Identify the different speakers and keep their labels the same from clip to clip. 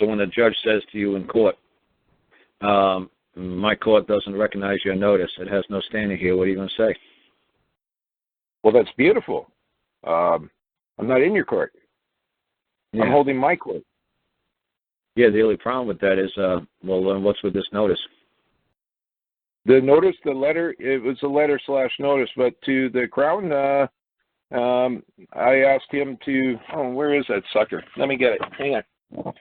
Speaker 1: So when the judge says to you in court, my court doesn't recognize your notice, it has no standing here, what are you going to say?
Speaker 2: Well, that's beautiful. I'm not in your court.
Speaker 1: Yeah.
Speaker 2: I'm holding my court.
Speaker 1: Yeah, the only problem with that is, well, then what's with this notice?
Speaker 2: The notice, the letter, it was a letter/notice, but to the Crown, I asked him to, where is that sucker? Let me get it. Hang on.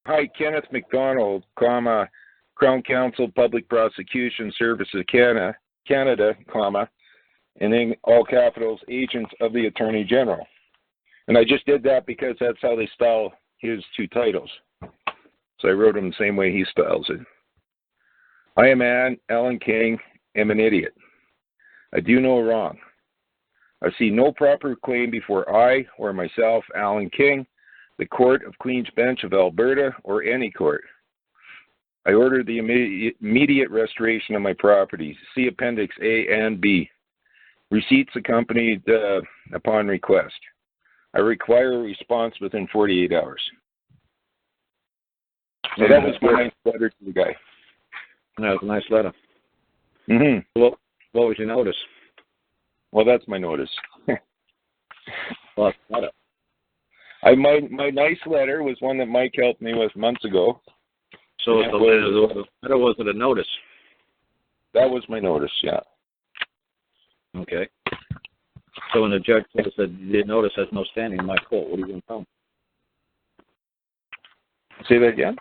Speaker 2: Hi, Kenneth McDonald, comma, Crown Counsel, Public Prosecution Services Canada, comma, and then all capitals, agents of the Attorney General. And I just did that because that's how they style his two titles. So I wrote them the same way he styles it. I am Alan King, am an idiot. I do no wrong. I see no proper claim before I or myself, Alan King, the Court of Queen's Bench of Alberta, or any court. I order the immediate restoration of my property. See Appendix A and B. Receipts accompanied upon request. I require a response within 48 hours. So that was my nice letter to the guy.
Speaker 1: That was a nice letter.
Speaker 2: Mm-hmm.
Speaker 1: What was your notice?
Speaker 2: Well, that's my notice.
Speaker 1: Well, letter.
Speaker 2: My nice letter was one that Mike helped me with months ago.
Speaker 1: So was the letter, was it a notice?
Speaker 2: That was my notice, yeah.
Speaker 1: Okay. So when the judge says that the notice has no standing in my court, what are you going to tell him?
Speaker 2: Say that again?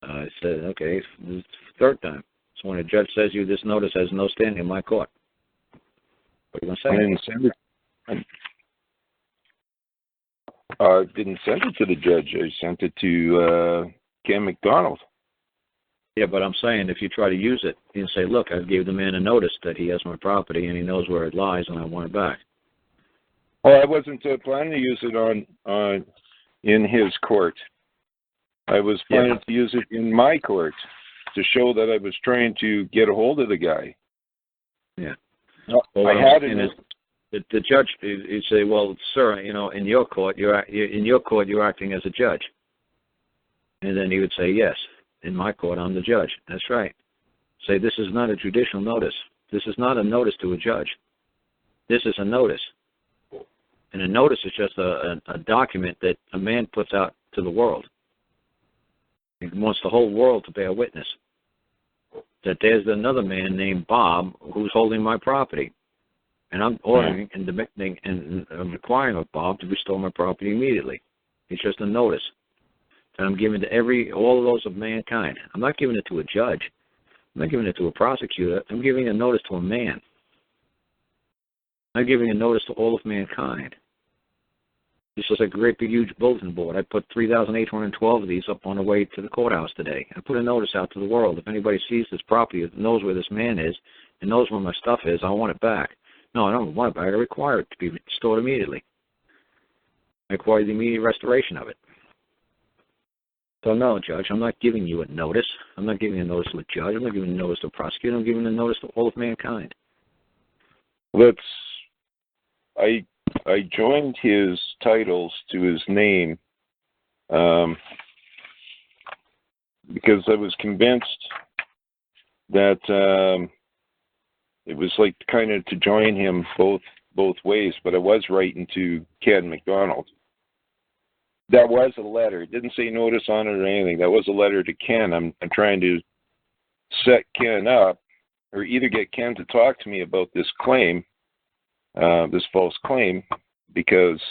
Speaker 1: I said, okay, it's the third time. So when a judge says this notice has no standing in my court, what are you going to say?
Speaker 2: I didn't send it. I didn't send it to the judge. I sent it to Cam McDonald.
Speaker 1: Yeah, but I'm saying if you try to use it, you can say, look, I gave the man a notice that he has my property and he knows where it lies and I want it back.
Speaker 2: Oh, I wasn't planning to use it in his court. I was planning to use it in my court to show that I was trying to get a hold of the guy.
Speaker 1: Yeah.
Speaker 2: Well, I had it.
Speaker 1: The judge, you say, well, sir, in your court, you're acting as a judge. And then he would say, yes, in my court, I'm the judge. That's right. Say, this is not a judicial notice. This is not a notice to a judge. This is a notice. And a notice is just a document that a man puts out to the world. He wants the whole world to bear witness that there's another man named Bob who's holding my property. And I'm ordering and demanding and requiring of Bob to restore my property immediately. It's just a notice that I'm giving to all of those of mankind. I'm not giving it to a judge. I'm not giving it to a prosecutor. I'm giving a notice to a man. I'm giving a notice to all of mankind. This is a great big huge bulletin board. I put 3,812 of these up on the way to the courthouse today. I put a notice out to the world. If anybody sees this property, knows where this man is, and knows where my stuff is, I want it back. No, I don't want it back. I require it to be restored immediately. I require the immediate restoration of it. So no, Judge, I'm not giving you a notice. I'm not giving a notice to a judge. I'm not giving a notice to a prosecutor. I'm giving a notice to all of mankind.
Speaker 2: I joined his titles to his name because I was convinced that it was like kind of to join him both ways, but I was writing to Ken McDonald. That was a letter. It didn't say notice on it or anything. That was a letter to Ken. I'm trying to set Ken up, or either get Ken to talk to me about this claim, this false claim, because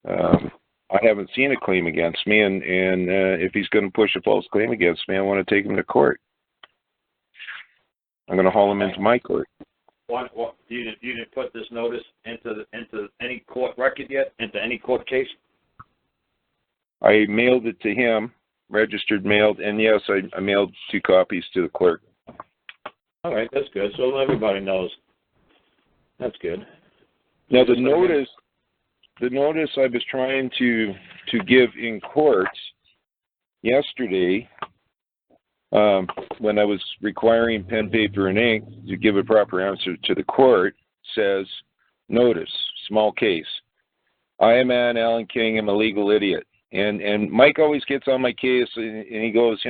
Speaker 2: I haven't seen a claim against me, and if he's going to push a false claim against me, I want to take him to court. I'm going to haul him into my court.
Speaker 1: What, you didn't put this notice into any court record yet, into any court case?
Speaker 2: I mailed it to him, registered mailed, and yes, I mailed 2 copies to the clerk.
Speaker 1: All right, that's good. So everybody knows. That's good.
Speaker 2: Now the notice I was trying to give in court yesterday, when I was requiring pen, paper, and ink to give a proper answer to the court, says notice, small case. I am an Alan King. I'm a legal idiot. And Mike always gets on my case, and he goes,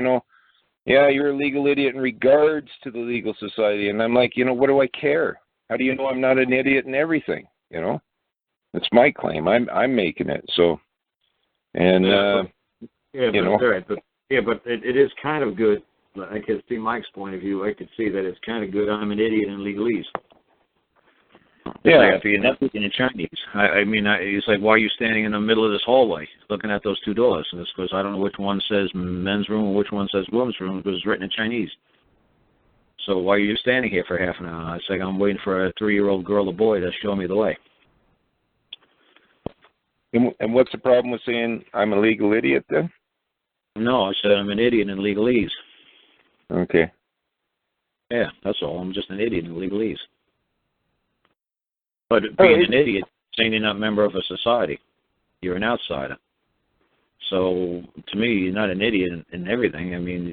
Speaker 2: yeah, you're a legal idiot in regards to the legal society. And I'm like, what do I care? How do you know I'm not an idiot in everything? It's my claim. I'm making it. So, and
Speaker 1: right. But it is kind of good. I can see Mike's point of view. I could see that it's kind of good. I'm an idiot in legalese. Yeah, you're not speaking in Chinese. He's like, why are you standing in the middle of this hallway looking at those two doors? And it's because I don't know which one says men's room and which one says women's room because it's written in Chinese. So why are you standing here for half an hour? It's like I'm waiting for a 3-year-old girl or boy to show me the way.
Speaker 2: And what's the problem with saying I'm a legal idiot then?
Speaker 1: No, I said I'm an idiot in legalese.
Speaker 2: Okay.
Speaker 1: Yeah, that's all. I'm just an idiot in legalese. But being an idiot, saying you're not a member of a society, you're an outsider. So to me, you're not an idiot in everything. I mean,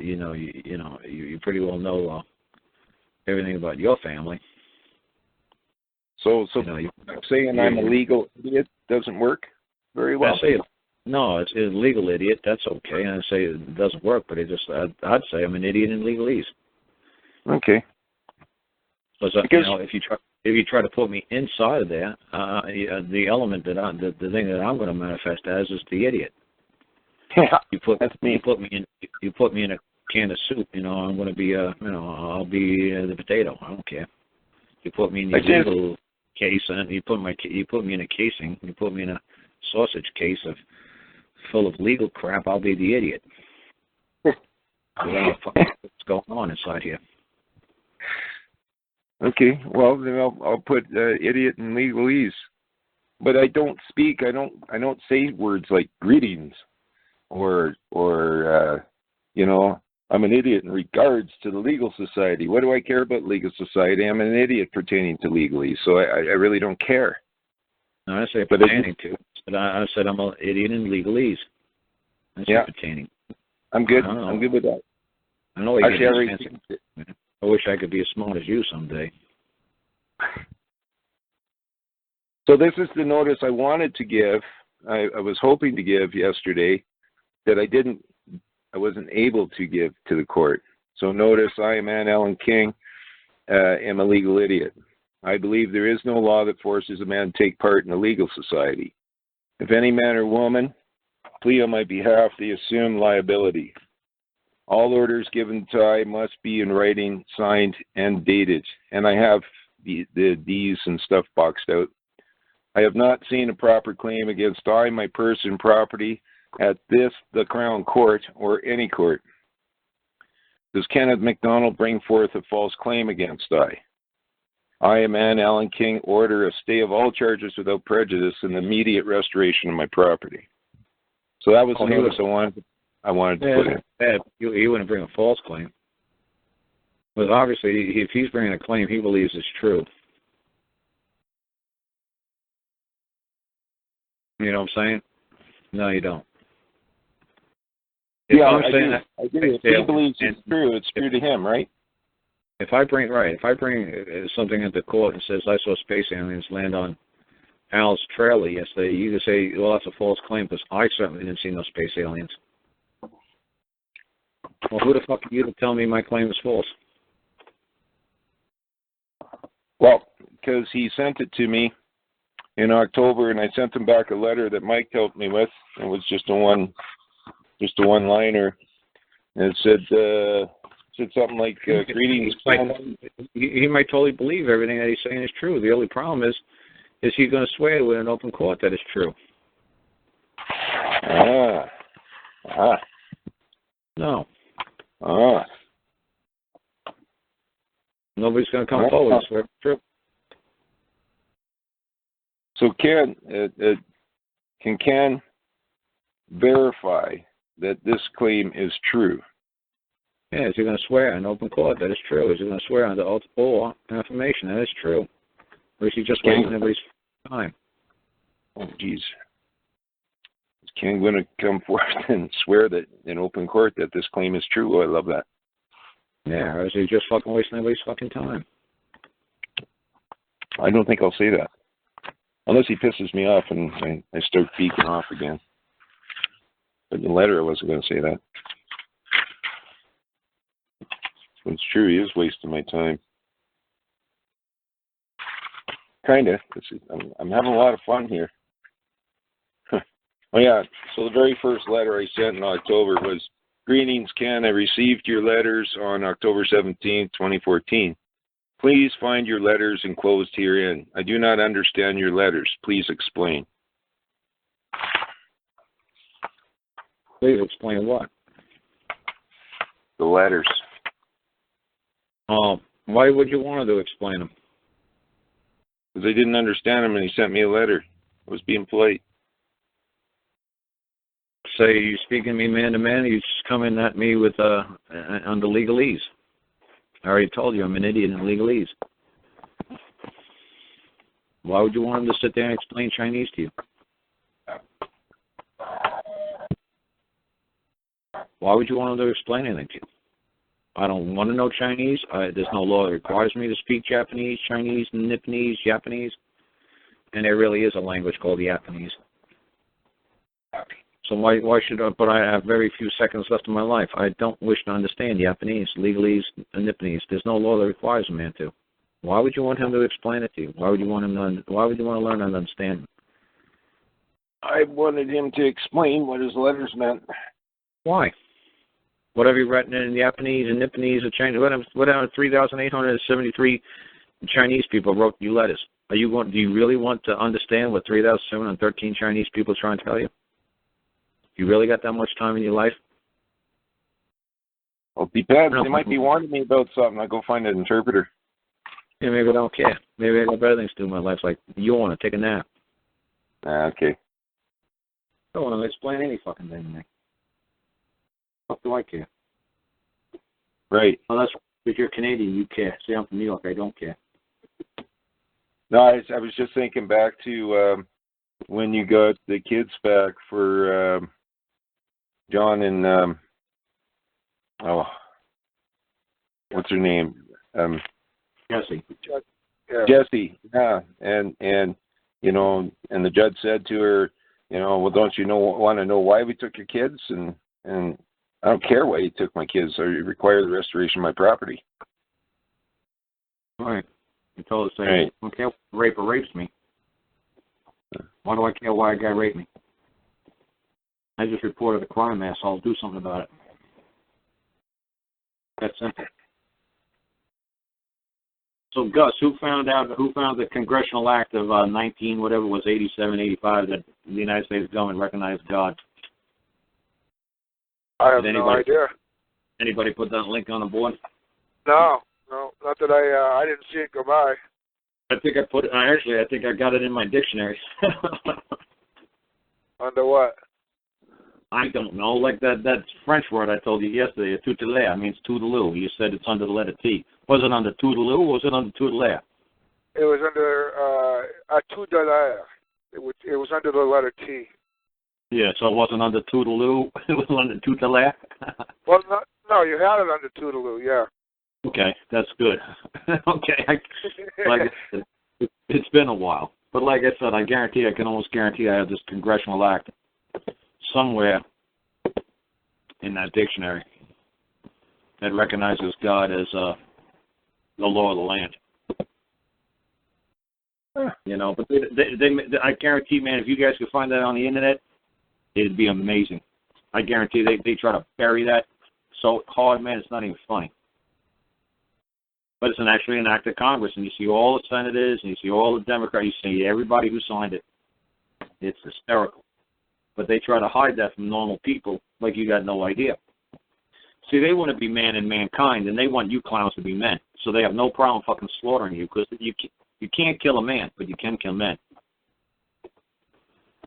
Speaker 1: you pretty well know everything about your family.
Speaker 2: So saying I'm a legal idiot doesn't work very well.
Speaker 1: No, it's a legal idiot. That's okay. And I say it doesn't work, but I'd say I'm an idiot in legalese.
Speaker 2: Okay.
Speaker 1: Because if you try to put me inside of there, the element that the thing that I'm going to manifest as is the idiot.
Speaker 2: Yeah,
Speaker 1: that's me. You put me in a can of soup. I'm going to be I'll be the potato. I don't care. You put me in the legal case, and you put me in a casing. You put me in a sausage case full of legal crap. I'll be the idiot. What's going on inside here?
Speaker 2: Okay, well then I'll put idiot in legalese, but I don't speak. I don't say words like greetings, or I'm an idiot in regards to the legal society. What do I care about legal society? I'm an idiot pertaining to legalese, so I really don't care.
Speaker 1: No, I say pertaining to. But I said I'm an idiot in legalese. That's pertaining.
Speaker 2: I'm good. I'm good with that.
Speaker 1: I know I wish I could be as smart as you someday.
Speaker 2: So this is the notice I wanted to give. I was hoping to give yesterday that I wasn't able to give to the court. So notice I am Alan King, am a legal idiot. I believe there is no law that forces a man to take part in a legal society. If any man or woman plea on my behalf, they assume liability. All orders given to I must be in writing, signed, and dated. And I have the D's and stuff boxed out. I have not seen a proper claim against I, my person, property, at the Crown Court, or any court. Does Kenneth MacDonald bring forth a false claim against I, a man, Alan King, order a stay of all charges without prejudice and immediate restoration of my property. So that was the notice I wanted to put in.
Speaker 1: He wouldn't bring a false claim. But obviously, if he's bringing a claim he believes it's true. You know what I'm saying? No, you don't.
Speaker 2: I do. If he believes it's true to him, right?
Speaker 1: If I bring something into court and says I saw space aliens land on Al's trailer yesterday, you can say, well, that's a false claim because I certainly didn't see no space aliens. Well, who the fuck are you to tell me my claim is false?
Speaker 2: Well, because he sent it to me in October, and I sent him back a letter that Mike helped me with. It was just a one-liner, and it said something like greetings.
Speaker 1: He might totally believe everything that he's saying is true. The only problem is he going to swear to it in open court that it's true? No. Nobody's going to come forward and swear it's true.
Speaker 2: So can verify that this claim is true?
Speaker 1: Yeah, is he going to swear in open court that it's true? Is he going to swear under oath or affirmation that it's true? Or is he just wasting everybody's time?
Speaker 2: Oh, geez. Is Ken going to come forth and swear that in open court that this claim is true? Oh, I love that.
Speaker 1: Yeah, or is he just fucking wasting everybody's fucking time?
Speaker 2: I don't think I'll say that. Unless he pisses me off and I start beaking off again. But in the letter, I wasn't going to say that. It's true, he is wasting my time. Kind of. I'm having a lot of fun here. Oh, yeah. So the very first letter I sent in October was, "Greetings, Ken. I received your letters on October 17, 2014. Please find your letters enclosed herein. I do not understand your letters. Please explain."
Speaker 1: Please explain what?
Speaker 2: The letters.
Speaker 1: Why would you want to explain them?
Speaker 2: Because I didn't understand him and he sent me a letter. I was being polite.
Speaker 1: Say you speaking to me man to man, you just coming at me with on the legalese. I already told you I'm an idiot in legalese. Why would you want him to sit there and explain Chinese to you? Why would you want him to explain anything to you? I don't want to know Chinese. There's no law that requires me to speak Japanese, Chinese, Nipponese, Japanese. And there really is a language called Japanese. So why should I? But I have very few seconds left in my life. I don't wish to understand Japanese, legalese, and Nipponese. There's no law that requires a man to. Why would you want him to explain it to you? Why would you want to learn and understand?
Speaker 2: I wanted him to explain what his letters meant.
Speaker 1: Why? What have you written in Japanese and Nipponese or Chinese? Whatever 3,873 Chinese people wrote you letters. Do you really want to understand what 3,713 Chinese people are trying to tell you? You really got that much time in your life?
Speaker 2: Well, it depends. They might be warning me about something. I go find an interpreter.
Speaker 1: Yeah, maybe I don't care. Maybe I got better things to do in my life, like you want to take a nap.
Speaker 2: Okay.
Speaker 1: I don't want to explain any fucking thing to me. What do I care?
Speaker 2: Right.
Speaker 1: Well, that's if you're Canadian, you care. See, I'm from New York. I don't care.
Speaker 2: No, I was just thinking back to when you got the kids back for John and what's her name?
Speaker 1: Jesse.
Speaker 2: Yeah. Jesse. Yeah, and you know, and the judge said to her, you know, well, don't you want to know why we took your kids? And I don't care why you took my kids. I require the restoration of my property.
Speaker 1: All right. You told us,
Speaker 2: right.
Speaker 1: I don't care if a raper rapes me. Why do I care why a guy raped me? I just reported a crime, asshole. I'll do something about it. That's simple. So, Gus, who found the Congressional Act of 87, 85 that the United States government recognized God?
Speaker 3: I have no idea.
Speaker 1: Anybody put that link on the board?
Speaker 3: No, not that I didn't see it go by.
Speaker 1: I think I got it in my dictionary.
Speaker 3: Under what?
Speaker 1: I don't know. Like that French word I told you yesterday, tutelare, means toodaloo. You said it's under the letter T. Was it under toodaloo or was it under tutelare?
Speaker 3: It was under a tutelare. It was under the letter T.
Speaker 1: Yeah, so it wasn't under toodaloo. It was under tutelare.
Speaker 3: Well, no, you had it under tuteloo, yeah.
Speaker 1: Okay, that's good. Okay, it's been a while. But like I said, I can almost guarantee I have this congressional act somewhere in that dictionary that recognizes God as the law of the land. You know, but I guarantee, man, if you guys could find that on the internet, it'd be amazing. I guarantee they try to bury that so hard, man, it's not even funny. But it's actually an act of Congress, and you see all the senators, and you see all the Democrats, you see everybody who signed it. It's hysterical. But they try to hide that from normal people like you got no idea. See, they want to be man and mankind, and they want you clowns to be men. So they have no problem fucking slaughtering you, because you can't kill a man, but you can kill men,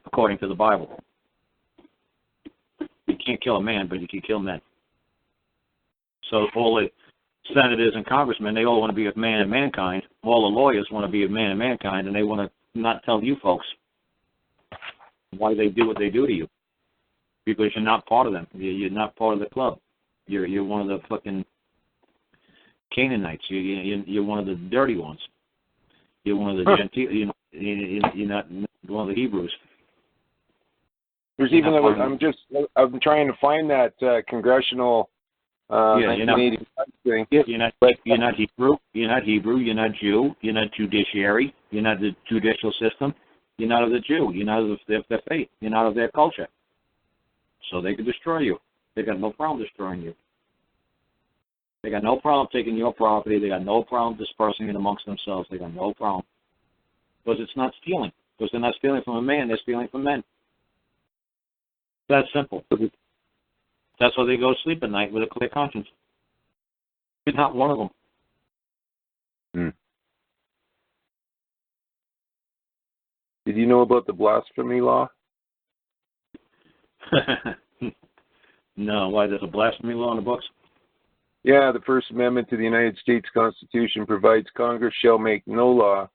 Speaker 1: according to the Bible. You can't kill a man, but you can kill men. So all the senators and congressmen, they all want to be of man and mankind. All the lawyers want to be of man and mankind, and they want to not tell you folks why they do what they do to you. Because you're not part of them. You're not part of the club. You're one of the fucking Canaanites. You're one of the dirty ones. You're one of the genteel. you're not one of the Hebrews.
Speaker 2: There's even I'm trying to find that congressional 1985 thing.
Speaker 1: You're not Hebrew. You're not Hebrew. You're not Jew. You're not judiciary. You're not the judicial system. You're not of the Jew. You're not of their faith. You're not of their culture. So they can destroy you. They got no problem destroying you. They got no problem taking your property. They got no problem dispersing it amongst themselves. They got no problem. Because it's not stealing. Because they're not stealing from a man. They're stealing from men. That's simple. That's why they go to sleep at night with a clear conscience. You're not one of them.
Speaker 2: Did you know about the blasphemy law?
Speaker 1: No. Why, there's a blasphemy law in the books?
Speaker 2: Yeah, the First Amendment to the United States Constitution provides Congress shall make no law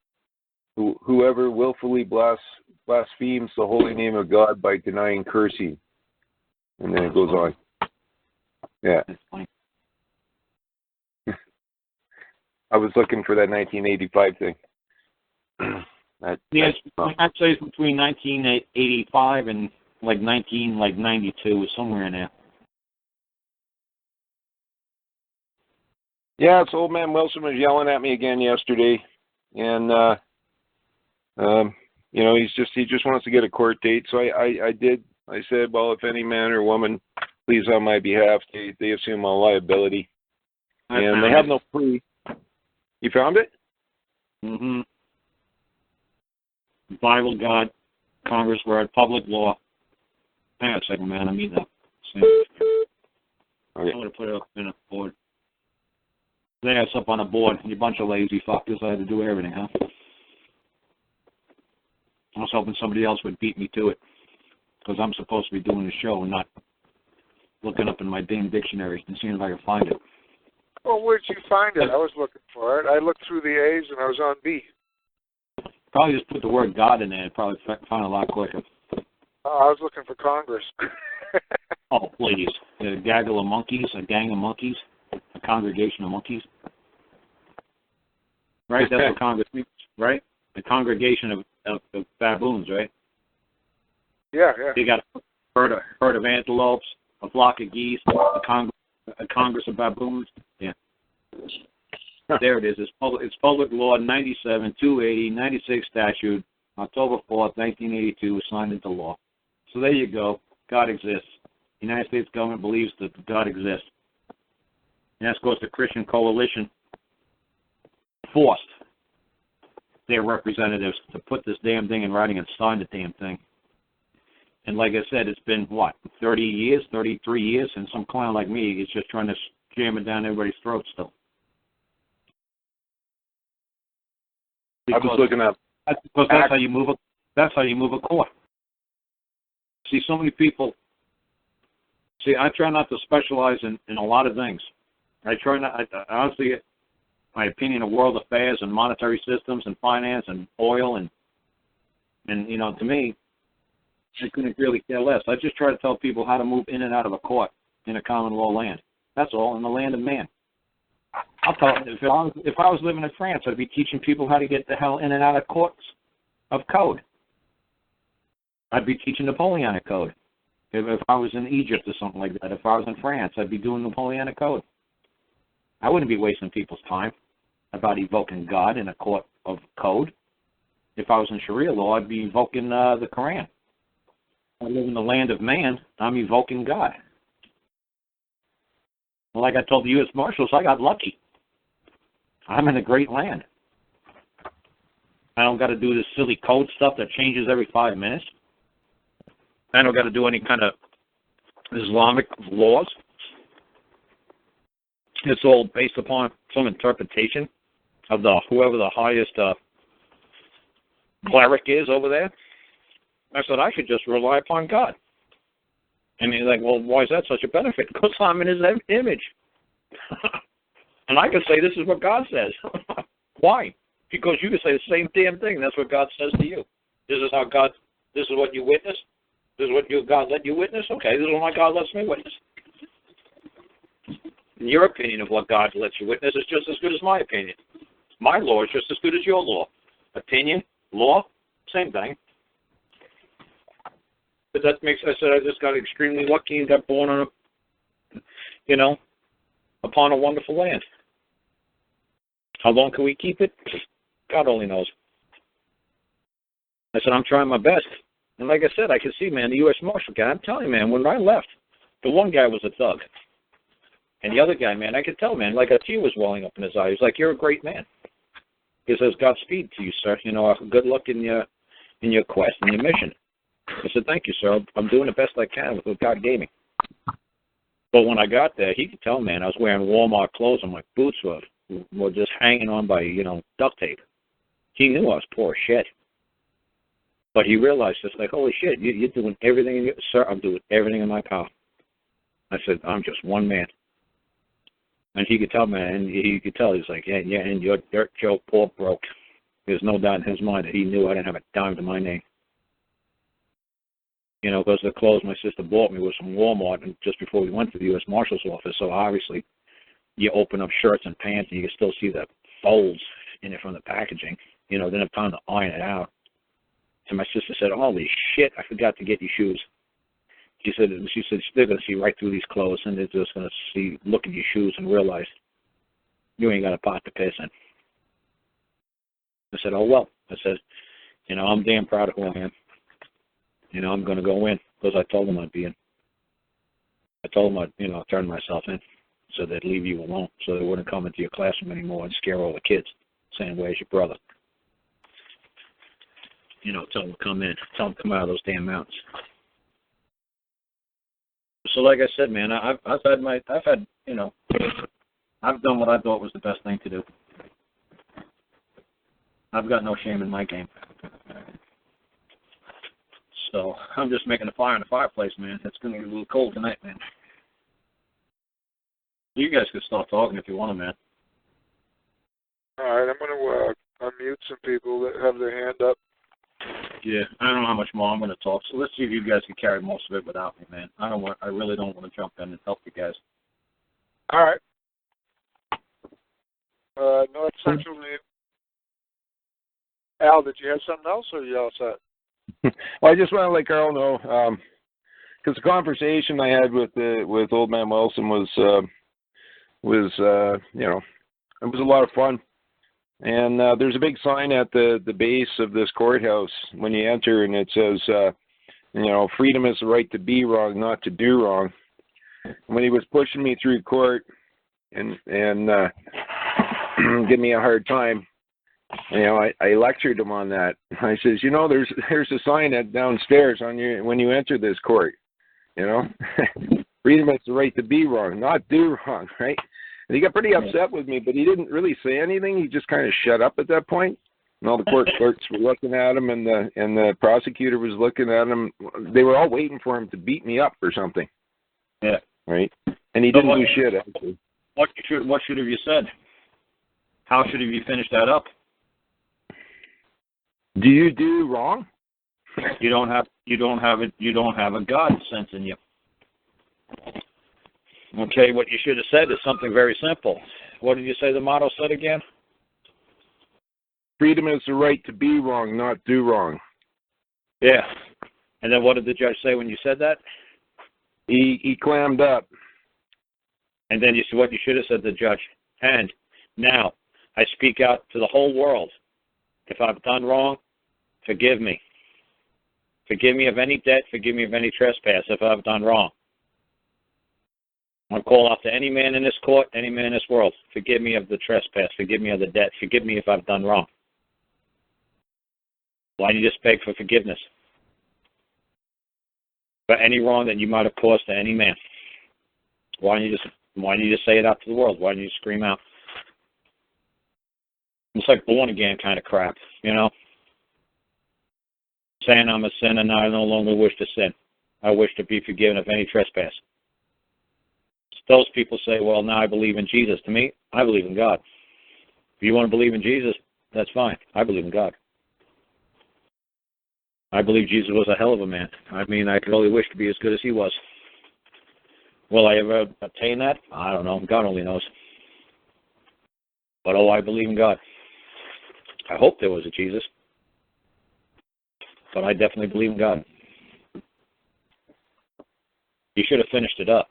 Speaker 2: whoever willfully blasphemes the holy name of God by denying cursing. And then it goes on. Yeah.
Speaker 1: That's funny.
Speaker 2: I was looking for that 1985 thing.
Speaker 1: Yes, I'd say it's between 1985 and like 92, somewhere in there.
Speaker 2: Yeah, so old man Wilson was yelling at me again yesterday, and he just wants to get a court date. So I said, well, if any man or woman pleads on my behalf, they assume all liability, and they have no proof. You found it?
Speaker 1: Mm-hmm. Bible, God, Congress word, public law. Hang on a second, man. I need that. Okay. I'm going to put it up in a board. There, it's up on a board. You bunch of lazy fuckers. I had to do everything, huh? I was hoping somebody else would beat me to it. Because I'm supposed to be doing the show and not looking up in my damn dictionary and seeing if I can find it.
Speaker 3: Well, where'd you find it? I was looking for it. I looked through the A's and I was on B.
Speaker 1: Probably just put the word God in there and probably find it a lot quicker.
Speaker 3: I was looking for Congress.
Speaker 1: Oh, please. A gaggle of monkeys, a gang of monkeys, a congregation of monkeys. Right? That's what Congress means, right? A congregation of baboons, right?
Speaker 3: Yeah.
Speaker 1: You got a herd of antelopes, a flock of geese, a congress of baboons. Yeah. There it is. It's public law 97-280, 96 statute, October 4th, 1982, was signed into law. So there you go. God exists. The United States government believes that God exists. And that's because the Christian coalition forced their representatives to put this damn thing in writing and sign the damn thing. And like I said, it's been, 33 years, and some clown like me is just trying to jam it down everybody's throat still. Because
Speaker 2: I was looking up.
Speaker 1: That's how you move a court. See, so many people. See, I try not to specialize in a lot of things. I try not. I honestly, my opinion of world affairs and monetary systems and finance and oil and to me, I couldn't really care less. I just try to tell people how to move in and out of a court in a common law land. That's all, in the land of man. I'll tell you, if I was living in France, I'd be teaching people how to get the hell in and out of courts of code. I'd be teaching Napoleonic code. If I was in Egypt or something like that, if I was in France, I'd be doing Napoleonic code. I wouldn't be wasting people's time about evoking God in a court of code. If I was in Sharia law, I'd be evoking the Quran. I live in the land of man. I'm evoking God. Like I told the U.S. Marshals, I got lucky. I'm in a great land. I don't got to do this silly code stuff that changes every 5 minutes. I don't got to do any kind of Islamic laws. It's all based upon some interpretation of whoever the highest cleric is over there. I said I should just rely upon God. And he's like, well, why is that such a benefit? Because I'm in his image. And I can say this is what God says. Why? Because you can say the same damn thing. That's what God says to you. This is what you witness? This is what God let you witness? Okay, this is what my God lets me witness. And your opinion of what God lets you witness is just as good as my opinion. My law is just as good as your law. Opinion, Law, same thing. But that makes, I said, I just got extremely lucky and got born on upon a wonderful land. How long can we keep it? God only knows. I said, I'm trying my best. And like I said, I can see, man, the U.S. Marshal guy, I'm telling you, man, when I left, the one guy was a thug. And the other guy, man, I could tell, man, like a tear was welling up in his eye. He was like, you're a great man. He says, Godspeed to you, sir. Good luck in your quest and your mission. I said, thank you, sir. I'm doing the best I can with what God gave me. But when I got there, he could tell, man, I was wearing Walmart clothes and my boots were just hanging on by, duct tape. He knew I was poor as shit. But he realized, just like, holy shit, you're doing everything, sir, I'm doing everything in my power. I said, I'm just one man. And he could tell, man, and he could tell, he's like, yeah, and you're dirt Joe, poor broke. There's no doubt in his mind that he knew I didn't have a dime to my name. Because the clothes my sister bought me was from Walmart and just before we went to the U.S. Marshal's office. So obviously, you open up shirts and pants and you can still see the folds in it from the packaging. Didn't have time to iron it out. And my sister said, holy shit, I forgot to get you shoes. She said they're going to see right through these clothes and they're just going to look at your shoes and realize you ain't got a pot to piss in. I said, oh, well. I said, I'm damn proud of who I am. I'm going to go in because I told them I'd be in. I told them I'd, turn myself in so they'd leave you alone so they wouldn't come into your classroom anymore and scare all the kids saying, where's your brother? Tell them to come in. Tell them to come out of those damn mountains. So like I said, man, I've done what I thought was the best thing to do. I've got no shame in my game. So I'm just making a fire in the fireplace, man. It's going to get a little cold tonight, man. You guys can start talking if you want to, man.
Speaker 3: All right, I'm going to unmute some people that have their hand up.
Speaker 1: Yeah, I don't know how much more I'm going to talk, so let's see if you guys can carry most of it without me, man. I really don't want to jump in and help you guys.
Speaker 3: All right. North Central Name. Al, did you have something else, or are you all set?
Speaker 2: Well, I just want to let Karl know, because the conversation I had with Old Man Wilson was it was a lot of fun. And there's a big sign at the base of this courthouse when you enter, and it says, freedom is the right to be wrong, not to do wrong. And when he was pushing me through court and give me a hard time, I lectured him on that. I says, there's a sign downstairs when you enter this court. Freedom is the right to be wrong, not do wrong, right? And he got pretty upset with me, but he didn't really say anything. He just kind of shut up at that point. And all the court clerks were looking at him, and the prosecutor was looking at him. They were all waiting for him to beat me up or something.
Speaker 1: Yeah.
Speaker 2: Right? And he didn't do shit, actually.
Speaker 1: What should have you said? How should have you finished that up?
Speaker 2: Do you do wrong?
Speaker 1: You don't have a God sense in you. Okay, what you should have said is something very simple. What did you say the motto said again?
Speaker 2: Freedom is the right to be wrong, not do wrong.
Speaker 1: Yeah. And then what did the judge say when you said that?
Speaker 2: He clammed up.
Speaker 1: And then what you should have said to the judge, and now I speak out to the whole world. If I've done wrong, forgive me. Forgive me of any debt, forgive me of any trespass if I've done wrong. I call out to any man in this court, any man in this world. Forgive me of the trespass. Forgive me of the debt. Forgive me if I've done wrong. Why don't you just beg for forgiveness? For any wrong that you might have caused to any man. Why don't you just say it out to the world? Why don't you scream out? It's like born again kind of crap, Saying I'm a sinner and I no longer wish to sin. I wish to be forgiven of any trespass. Those people say, well, now I believe in Jesus. To me, I believe in God. If you want to believe in Jesus, that's fine. I believe in God. I believe Jesus was a hell of a man. I mean, I could only wish to be as good as he was. Will I ever attain that? I don't know. God only knows. But, I believe in God. I hope there was a Jesus. But I definitely believe in God. You should have finished it up.